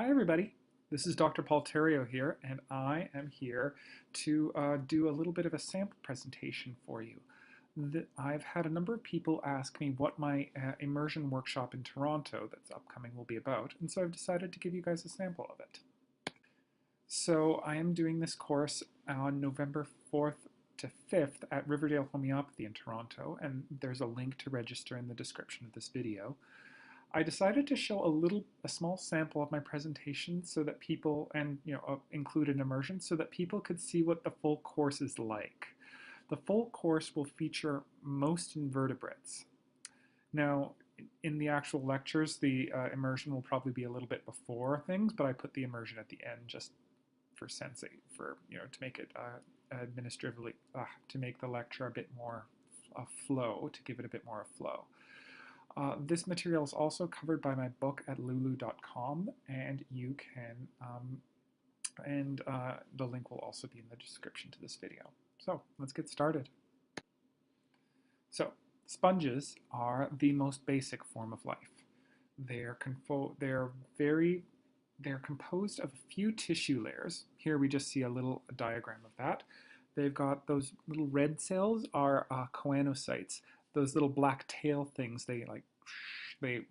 Hi, everybody. This is Dr. Paul Terrio here, and I am here to do a little bit of a sample presentation for you. I've had a number of people ask me what my immersion workshop in Toronto that's upcoming will be about, and so I've decided to give you guys a sample of it. So I am doing this course on November 4th to 5th at Riverdale Homeopathy in Toronto, and there's a link to register in the description of this video. I decided to show a small sample of my presentation so that people, and include an immersion so that people could see what the full course is like. The full course will feature most invertebrates. Now, in the actual lectures, the immersion will probably be a little bit before things, but I put the immersion at the end just for to make it administratively, to make the lecture a bit more flow, to give it a bit more flow. This material is also covered by my book at lulu.com, and you can, the link will also be in the description to this video. So let's get started. So sponges are the most basic form of life. They're composed of a few tissue layers. Here we just see a little diagram of that. They've got those little red cells are choanocytes. Those little black tail things, they make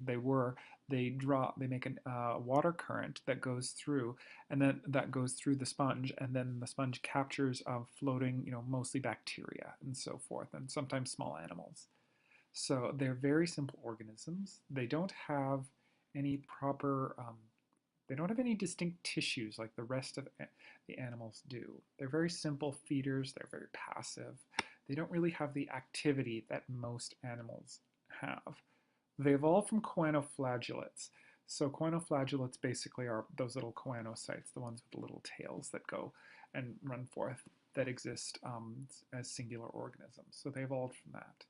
a water current that goes through, and then that goes through the sponge, and then the sponge captures floating, mostly bacteria and so forth, and sometimes small animals. So they're very simple organisms. They don't have any they don't have any distinct tissues like the rest of the animals do. They're very simple feeders. They're very passive. They don't really have the activity that most animals have. They evolved from choanoflagellates. So choanoflagellates basically are those little choanocytes, the ones with the little tails that go and run forth, that exist as singular organisms. So they evolved from that.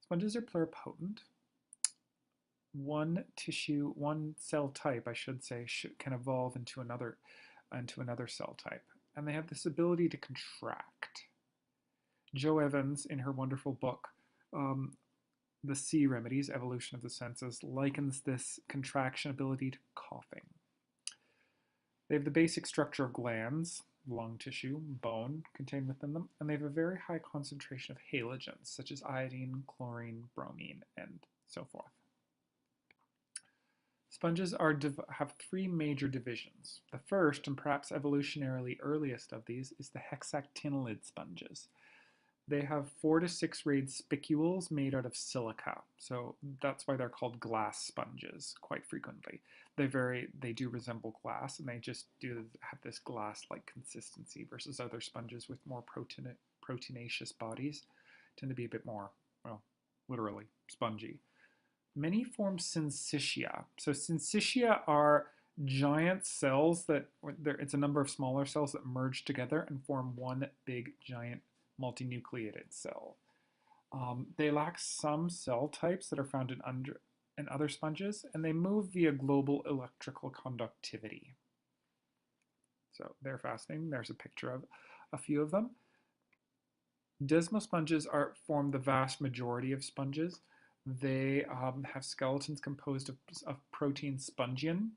Sponges are pluripotent. One cell type, I should say, can evolve into another cell type. And they have this ability to contract. Jo Evans, in her wonderful book, The C Remedies, Evolution of the Senses, likens this contraction ability to coughing. They have the basic structure of glands, lung tissue, bone contained within them, and they have a very high concentration of halogens, such as iodine, chlorine, bromine, and so forth. Sponges have three major divisions. The first, and perhaps evolutionarily earliest of these, is the hexactinellid sponges. They have 4 to 6 rayed spicules made out of silica, so that's why they're called glass sponges quite frequently. They do resemble glass, and they just have this glass-like consistency versus other sponges with more proteinaceous bodies tend to be a bit more, well, literally spongy. Many form syncytia. So syncytia are giant cells it's a number of smaller cells that merge together and form one big giant multinucleated cell. They lack some cell types that are found in other sponges, and they move via global electrical conductivity. So they're fascinating. There's a picture of a few of them. Desmosponges form the vast majority of sponges. They have skeletons composed of protein spongion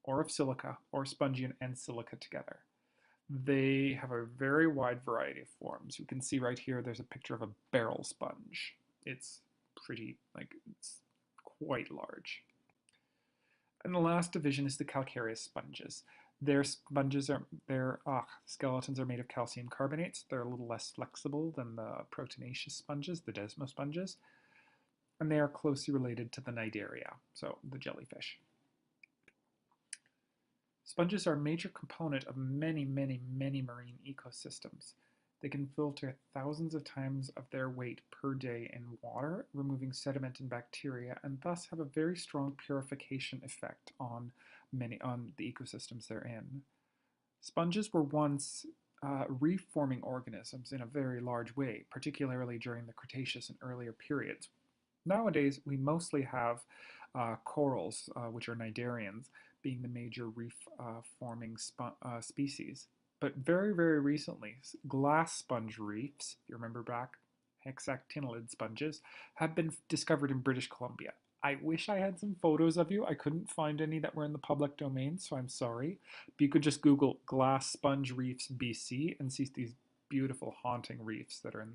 or of silica, or spongion and silica together. They have a very wide variety of forms. You can see right here, there's a picture of a barrel sponge. It's it's quite large. And the last division is the calcareous sponges. Their skeletons are made of calcium carbonates. They're a little less flexible than the proteinaceous sponges, the desmosponges, and they are closely related to the cnidaria, so the jellyfish. Sponges are a major component of many, many, many marine ecosystems. They can filter thousands of times of their weight per day in water, removing sediment and bacteria, and thus have a very strong purification effect on the ecosystems they're in. Sponges were once reef-forming organisms in a very large way, particularly during the Cretaceous and earlier periods. Nowadays, we mostly have corals, which are cnidarians, being the major reef-forming species. But very, very recently, glass sponge reefs, if you remember back, hexactinellid sponges, have been discovered in British Columbia. I wish I had some photos of you. I couldn't find any that were in the public domain, so I'm sorry. But you could just Google glass sponge reefs BC and see these beautiful haunting reefs that are in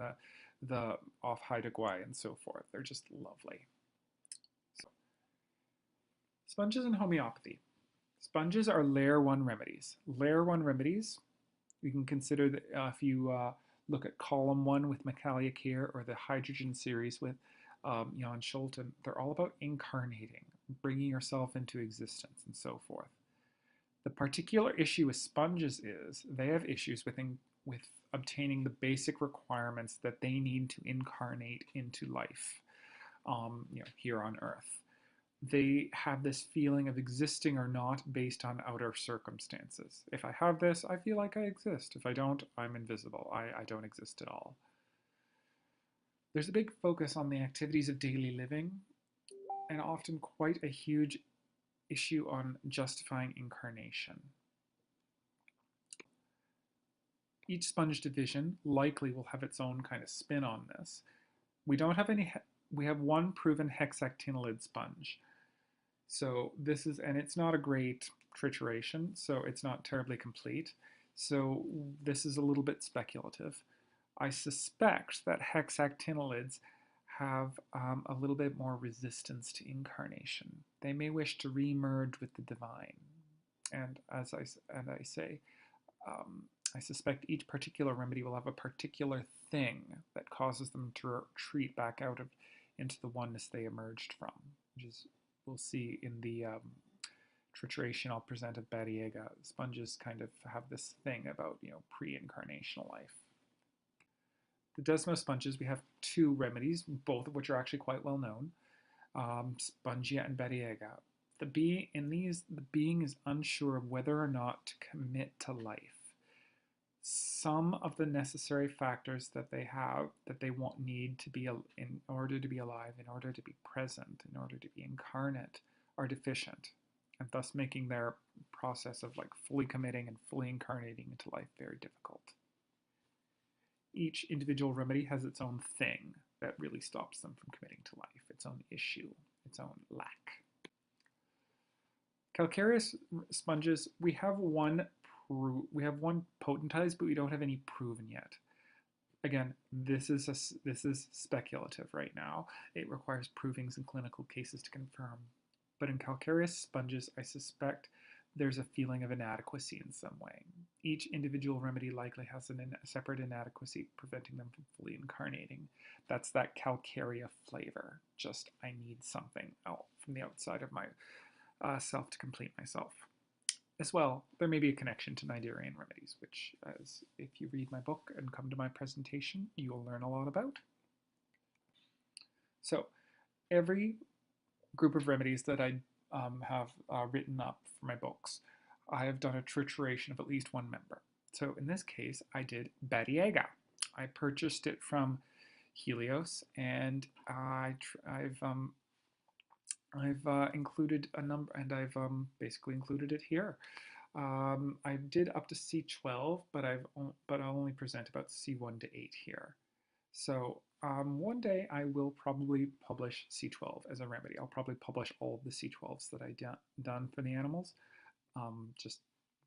the off Haida Gwaii and so forth. They're just lovely. So, sponges and homeopathy. Sponges are layer 1 remedies. Layer 1 remedies, we can consider that if you look at column 1 with Micalia Keir or the hydrogen series with Jan Scholten, they're all about incarnating, bringing yourself into existence and so forth. The particular issue with sponges is they have issues with obtaining the basic requirements that they need to incarnate into life here on Earth. They have this feeling of existing or not based on outer circumstances. If I have this, I feel like I exist. If I don't, I'm invisible. I don't exist at all. There's a big focus on the activities of daily living and often quite a huge issue on justifying incarnation. Each sponge division likely will have its own kind of spin on this. We don't have any, we have one proven hexactinolide sponge. So this is, and it's not a great trituration, so it's not terribly complete. So this is a little bit speculative. I suspect that hexactinolids have a little bit more resistance to incarnation. They may wish to re-merge with the divine. And as I say, I suspect each particular remedy will have a particular thing that causes them to retreat back out of into the oneness they emerged from, which is we'll see in the trituration I'll present of Badiega. Sponges kind of have this thing about pre-incarnational life. The Desmos sponges, we have 2 remedies, both of which are actually quite well known, Spongia and Badiega. The being is unsure of whether or not to commit to life. Some of the necessary factors that they have, that they need to be in order to be alive, in order to be present, in order to be incarnate, are deficient, and thus making their process of fully committing and fully incarnating into life very difficult. Each individual remedy has its own thing that really stops them from committing to life, its own issue, its own lack. Calcareous sponges, we have one potentized, but we don't have any proven yet. Again, this is speculative right now. It requires provings in clinical cases to confirm. But in calcareous sponges, I suspect there's a feeling of inadequacy in some way. Each individual remedy likely has a separate inadequacy preventing them from fully incarnating. That's that calcarea flavor. Just, I need something out from the outside of my self to complete myself. As well, there may be a connection to Nidarian remedies, which, as if you read my book and come to my presentation, you will learn a lot about. So, every group of remedies that I have written up for my books, I have done a trituration of at least one member. So in this case, I did Badiega. I purchased it from Helios, and I've included a number, and I've basically included it here. I did up to C12, but I'll only present about C1 to 8 here. So one day I will probably publish C12 as a remedy. I'll probably publish all of the C12s that I done for the animals. Just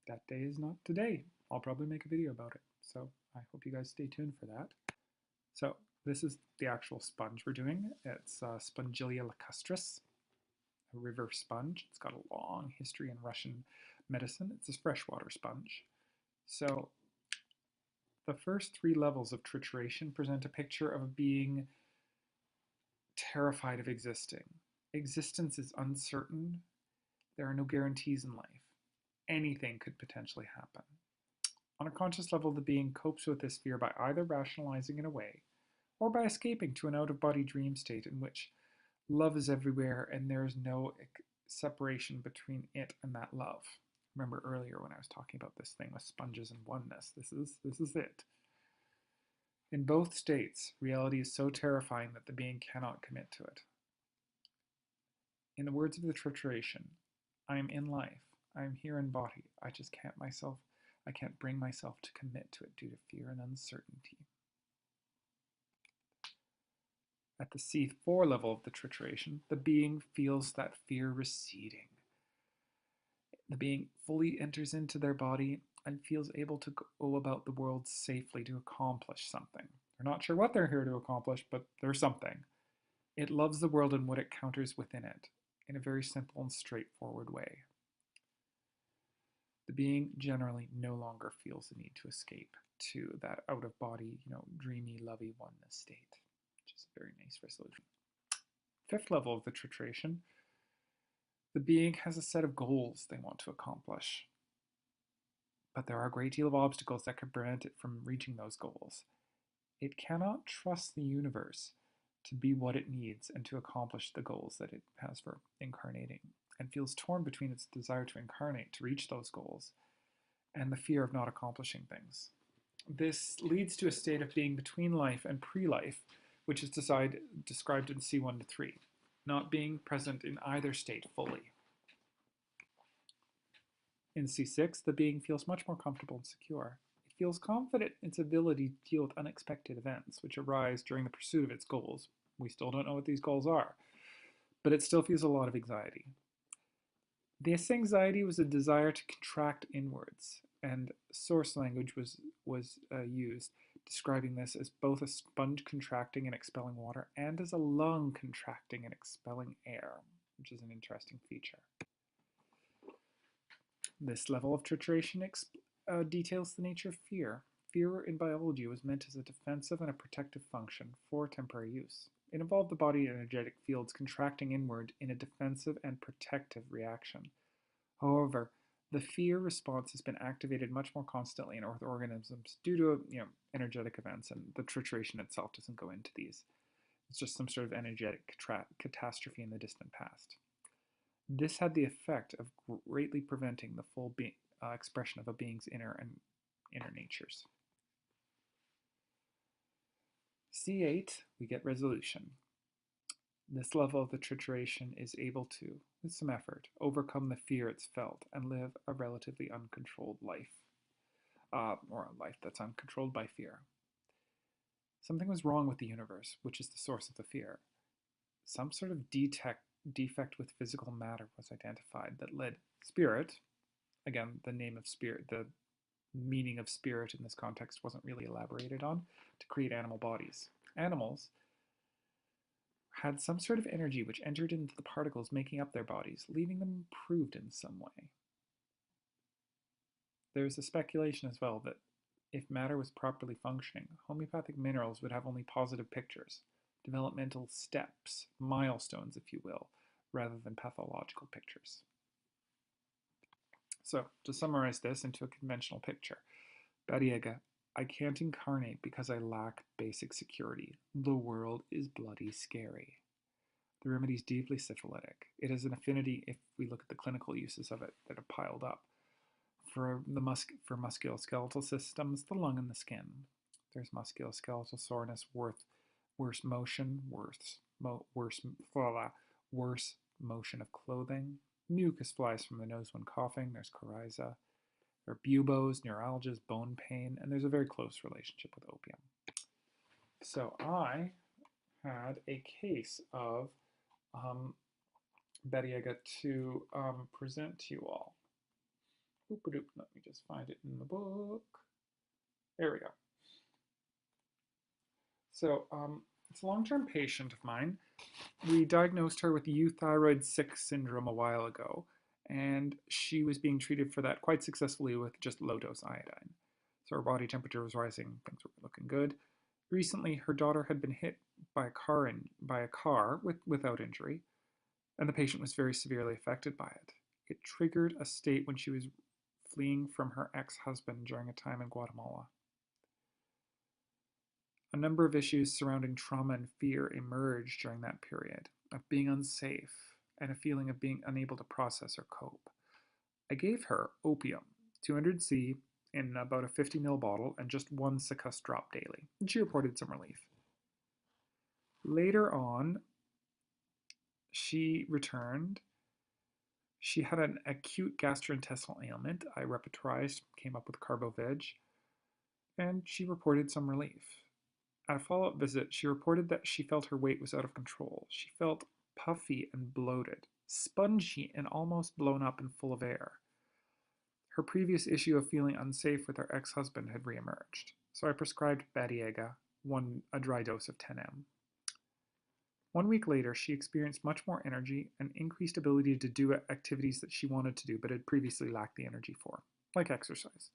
that day is not today. I'll probably make a video about it. So I hope you guys stay tuned for that. So this is the actual sponge we're doing. It's Spongilia lacustris, a river sponge. It's got a long history in Russian medicine. It's a freshwater sponge. So the first 3 levels of trituration present a picture of a being terrified of existing. Existence is uncertain. There are no guarantees in life. Anything could potentially happen. On a conscious level, the being copes with this fear by either rationalizing it away or by escaping to an out-of-body dream state in which love is everywhere and there is no separation between it and that love. Remember earlier when I was talking about this thing with sponges and oneness. This is it. In both states, reality is so terrifying that the being cannot commit to it. In the words of the trituration, I am in life. I am here in body. I just can't bring myself to commit to it due to fear and uncertainty. At the C4 level of the trituration, the being feels that fear receding. The being fully enters into their body and feels able to go about the world safely to accomplish something. They're not sure what they're here to accomplish, but there's something. It loves the world and what it counters within it in a very simple and straightforward way. The being generally no longer feels the need to escape to that out of body, dreamy, lovey oneness state, which is a very nice resolution. Fifth level of the trituration, the being has a set of goals they want to accomplish, but there are a great deal of obstacles that could prevent it from reaching those goals. It cannot trust the universe to be what it needs and to accomplish the goals that it has for incarnating, and feels torn between its desire to incarnate to reach those goals and the fear of not accomplishing things. This leads to a state of being between life and pre-life, which is described in C1 to 3, not being present in either state fully. In C6, the being feels much more comfortable and secure. It feels confident in its ability to deal with unexpected events which arise during the pursuit of its goals. We still don't know what these goals are, but it still feels a lot of anxiety. This anxiety was a desire to contract inwards, and source language was used, describing this as both a sponge contracting and expelling water and as a lung contracting and expelling air, which is an interesting feature. This level of trituration details the nature of fear. Fear in biology was meant as a defensive and a protective function for temporary use. It involved the body energetic fields contracting inward in a defensive and protective reaction. However, the fear response has been activated much more constantly in organisms due to energetic events, and the trituration itself doesn't go into these. It's just some sort of energetic catastrophe in the distant past. This had the effect of greatly preventing the full expression of a being's inner natures. C8, we get resolution. This level of the trituration is able to, with some effort, overcome the fear it's felt and live a relatively uncontrolled life, or a life that's uncontrolled by fear. Something was wrong with the universe, which is the source of the fear. Some sort of defect with physical matter was identified that led spirit, again, the name of spirit, the meaning of spirit in this context wasn't really elaborated on, to create animal bodies. Animals had some sort of energy which entered into the particles making up their bodies, leaving them improved in some way. There's a speculation as well that if matter was properly functioning, homeopathic minerals would have only positive pictures, developmental steps, milestones, if you will, rather than pathological pictures. So, to summarize this into a conventional picture, Baba Yaga, I can't incarnate because I lack basic security. The world is bloody scary. The remedy is deeply syphilitic. It has an affinity, if we look at the clinical uses of it that are piled up, for musculoskeletal systems, the lung and the skin. There's musculoskeletal soreness, worse motion, worse motion of clothing. Mucus flies from the nose when coughing. There's coryza. There are buboes, neuralgias, bone pain, and there's a very close relationship with opium. So I had a case of Baba Yaga to present to you all. Let me just find it in the book. There we go. So it's a long-term patient of mine. We diagnosed her with euthyroid 6 syndrome a while ago, and she was being treated for that quite successfully with just low-dose iodine. So her body temperature was rising, things were looking good. Recently, her daughter had been hit by a car without injury, and the patient was very severely affected by it. It triggered a state when she was fleeing from her ex-husband during a time in Guatemala. A number of issues surrounding trauma and fear emerged during that period, of being unsafe and a feeling of being unable to process or cope. I gave her opium, 200C, in about a 50 ml bottle and just one Cicuss drop daily, and she reported some relief. Later on, she returned. She had an acute gastrointestinal ailment. I repertorized, came up with Carboveg, and she reported some relief. At a follow-up visit, she reported that she felt her weight was out of control. She felt puffy and bloated, spongy and almost blown up and full of air. Her previous issue of feeling unsafe with her ex-husband had reemerged, so I prescribed Badiega, a dry dose of 10 mg. 1 week later, she experienced much more energy and increased ability to do activities that she wanted to do but had previously lacked the energy for, like exercise.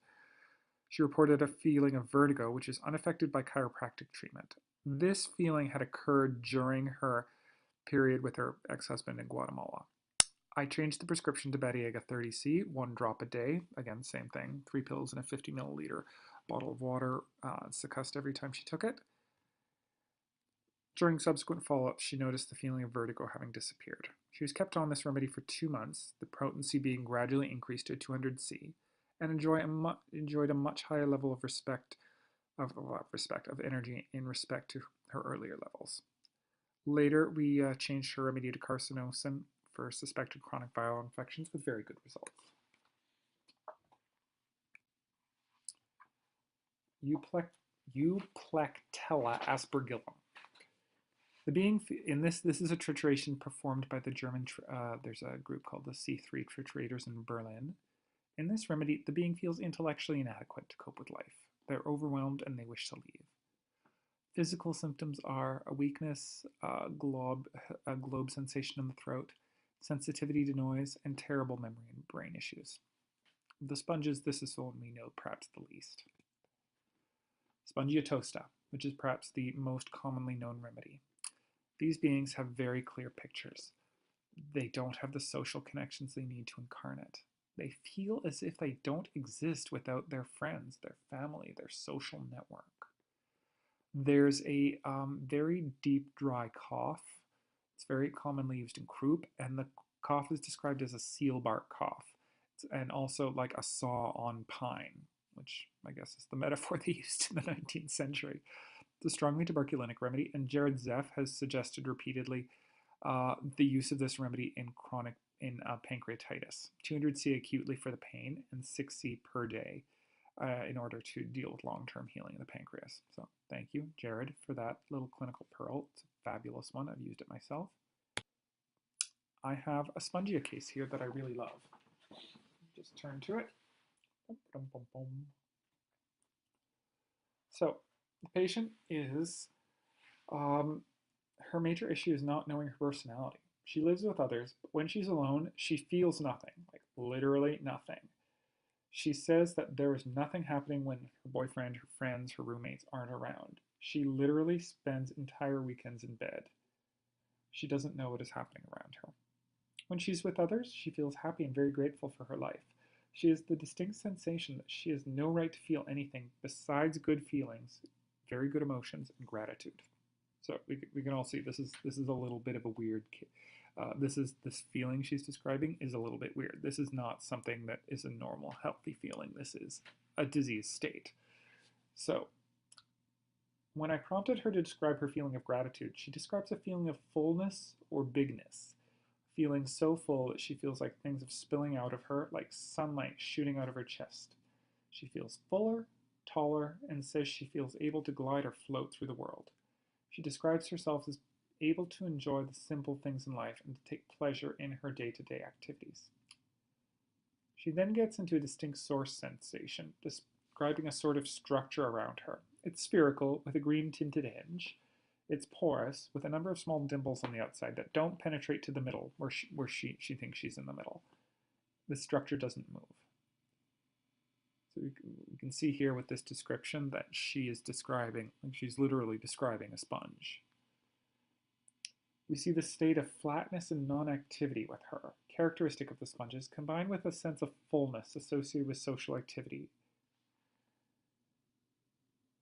She reported a feeling of vertigo, which is unaffected by chiropractic treatment. This feeling had occurred during her period with her ex-husband in Guatemala. I changed the prescription to Badiega 30C, 1 drop a day. Again, same thing, 3 pills in a 50 milliliter bottle of water, succussed every time she took it. During subsequent follow-ups, she noticed the feeling of vertigo having disappeared. She was kept on this remedy for 2 months, the potency being gradually increased to 200C, and enjoyed a much higher level of energy in respect to her earlier levels. Later, we changed her remedy to carcinosin for suspected chronic viral infections with very good results. Euplectella aspergillum. The being in this is a trituration performed by the German. There's a group called the C3 triturators in Berlin. In this remedy, the being feels intellectually inadequate to cope with life. They're overwhelmed and they wish to leave. Physical symptoms are a weakness, a globe sensation in the throat, sensitivity to noise, and terrible memory and brain issues. Of the sponges, this is the one we know perhaps the least. Spongiatosta, which is perhaps the most commonly known remedy. These beings have very clear pictures. They don't have the social connections they need to incarnate. They feel as if they don't exist without their friends, their family, their social network. There's a very deep, dry cough. It's very commonly used in croup, and the cough is described as a seal bark cough, and also like a saw on pine, which I guess is the metaphor they used in the 19th century. It's a strongly tuberculinic remedy, and Jared Zeff has suggested repeatedly the use of this remedy in pancreatitis. 200C acutely for the pain and 6C per day in order to deal with long-term healing of the pancreas. So thank you, Jared, for that little clinical pearl. It's a fabulous one. I've used it myself. I have a Spongia case here that I really love. Just turn to it. So the patient is, her major issue is not knowing her personality. She lives with others, but when she's alone, she feels nothing, like literally nothing. She says that there is nothing happening when her boyfriend, her friends, her roommates aren't around. She literally spends entire weekends in bed. She doesn't know what is happening around her. When she's with others, she feels happy and very grateful for her life. She has the distinct sensation that she has no right to feel anything besides good feelings, very good emotions, and gratitude. So we can all see this is a little bit of a weird. This feeling she's describing is a little bit weird. This is not something that is a normal, healthy feeling. This is a disease state. So when I prompted her to describe her feeling of gratitude, she describes a feeling of fullness or bigness, feeling so full that she feels like things are spilling out of her, like sunlight shooting out of her chest. She feels fuller, taller, and says she feels able to glide or float through the world. She describes herself as able to enjoy the simple things in life and to take pleasure in her day-to-day activities. She then gets into a distinct source sensation, describing a sort of structure around her. It's spherical, with a green-tinted hinge. It's porous, with a number of small dimples on the outside that don't penetrate to the middle, where she thinks she's in the middle. The structure doesn't move. So we can see here with this description that she is describing, like she's literally describing a sponge. We see the state of flatness and non-activity with her, characteristic of the sponges, combined with a sense of fullness associated with social activity.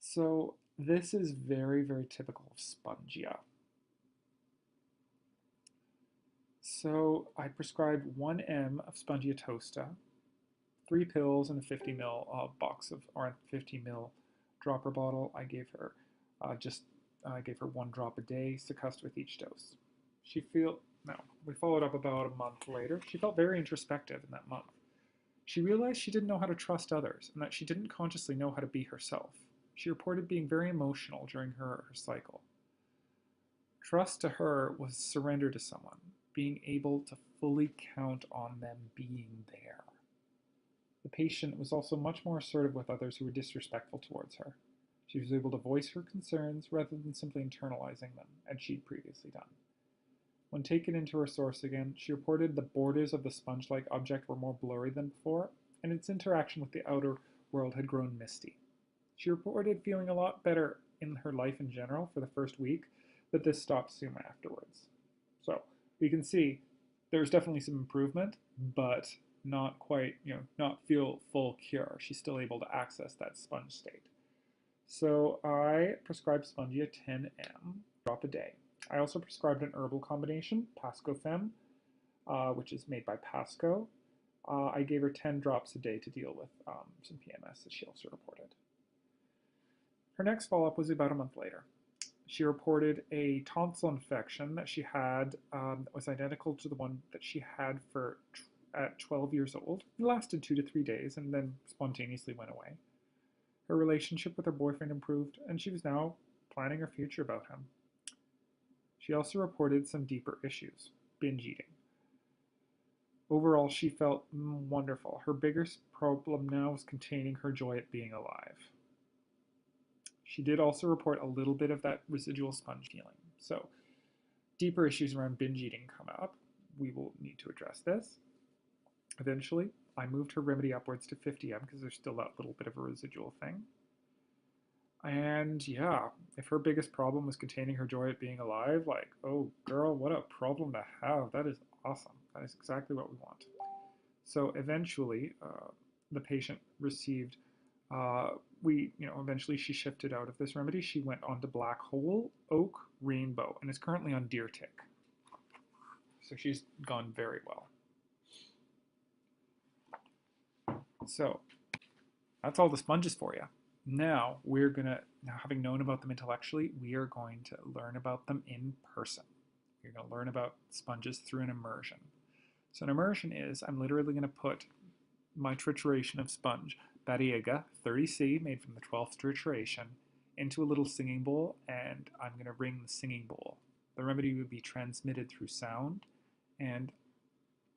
So this is very, very typical of spongia. So I prescribed 1 mg of Spongiatosta, 3 pills in a 50 ml box of, or a 50 ml dropper bottle. I gave her I gave her 1 drop a day, succussed with each dose. We followed up about a month later. She felt very introspective in that month. She realized she didn't know how to trust others and that she didn't consciously know how to be herself. She reported being very emotional during her cycle. Trust to her was surrender to someone, being able to fully count on them being there. The patient was also much more assertive with others who were disrespectful towards her. She was able to voice her concerns rather than simply internalizing them, as she'd previously done. When taken into her source again, she reported the borders of the sponge-like object were more blurry than before, and its interaction with the outer world had grown misty. She reported feeling a lot better in her life in general for the first week, but this stopped soon afterwards. So we can see there's definitely some improvement, but not quite, not feel full cure. She's still able to access that sponge state. So I prescribed Spongia 10 mg, drop a day. I also prescribed an herbal combination, Pascofem, which is made by Pasco. I gave her 10 drops a day to deal with some PMS that she also reported. Her next follow-up was about a month later. She reported a tonsil infection that she had that was identical to the one that she had at 12 years old. It lasted 2 to 3 days and then spontaneously went away. Her relationship with her boyfriend improved, and she was now planning her future about him. She also reported some deeper issues, binge eating. Overall, she felt wonderful. Her biggest problem now was containing her joy at being alive. She did also report a little bit of that residual sponge feeling. So deeper issues around binge eating come up. We will need to address this. Eventually, I moved her remedy upwards to 50 mg because there's still that little bit of a residual thing. And yeah, if her biggest problem was containing her joy at being alive, like, oh girl, what a problem to have. That is awesome. That is exactly what we want. So eventually, the patient received, eventually she shifted out of this remedy. She went on to Black Hole, Oak, Rainbow, and is currently on Deer Tick. So she's gone very well. So that's all the sponges for you. Now having known about them intellectually, we are going to learn about them in person. You're going to learn about sponges through an immersion. So an immersion is, I'm literally going to put my trituration of sponge, Bariega 30C, made from the 12th trituration, into a little singing bowl, and I'm going to ring the singing bowl. The remedy would be transmitted through sound, and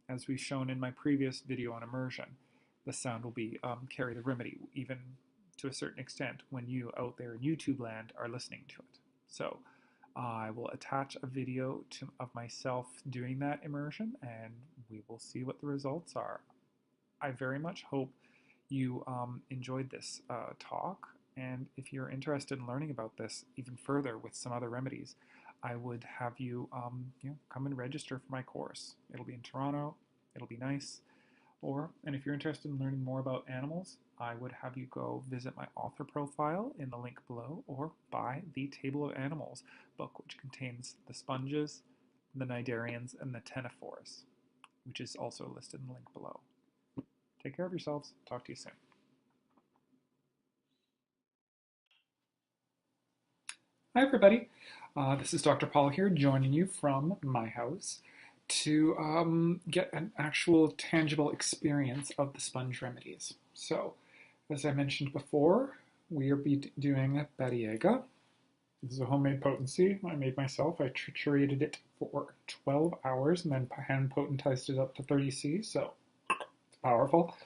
as we've shown in my previous video on immersion, the sound will be carry the remedy, even to a certain extent when you out there in YouTube land are listening to it. So I will attach a video of myself doing that immersion, and we will see what the results are. I very much hope you enjoyed this talk, and if you're interested in learning about this even further with some other remedies, I would have you, come and register for my course. It'll be in Toronto. It'll be nice. And if you're interested in learning more about animals, I would have you go visit my author profile in the link below, or buy the Table of Animals book, which contains the sponges, the cnidarians, and the ctenophores, which is also listed in the link below. Take care of yourselves. Talk to you soon. Hi, everybody. This is Dr. Paul here, joining you from my house to get an actual tangible experience of the sponge remedies. So, as I mentioned before, we will be doing Bariega. This is a homemade potency I made myself. I triturated it for 12 hours and then hand potentized it up to 30C, so it's powerful.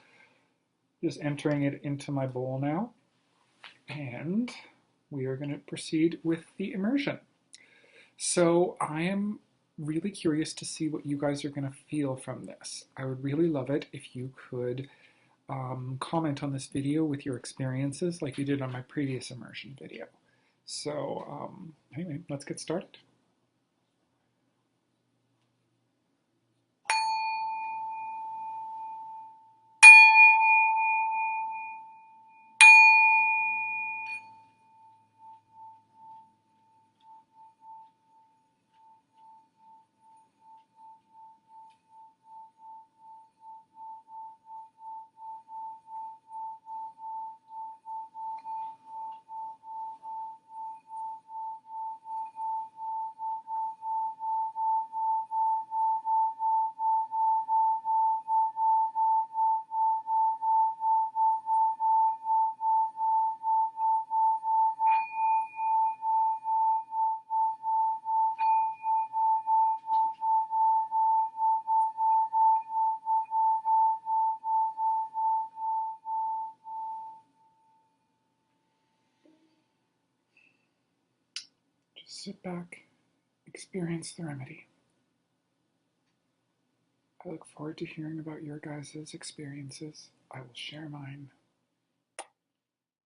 Just entering it into my bowl now, and we are going to proceed with the immersion. So I am really curious to see what you guys are going to feel from this. I would really love it if you could comment on this video with your experiences like you did on my previous immersion video. So anyway, let's get started. Just sit back, experience the remedy. I look forward to hearing about your guys' experiences. I will share mine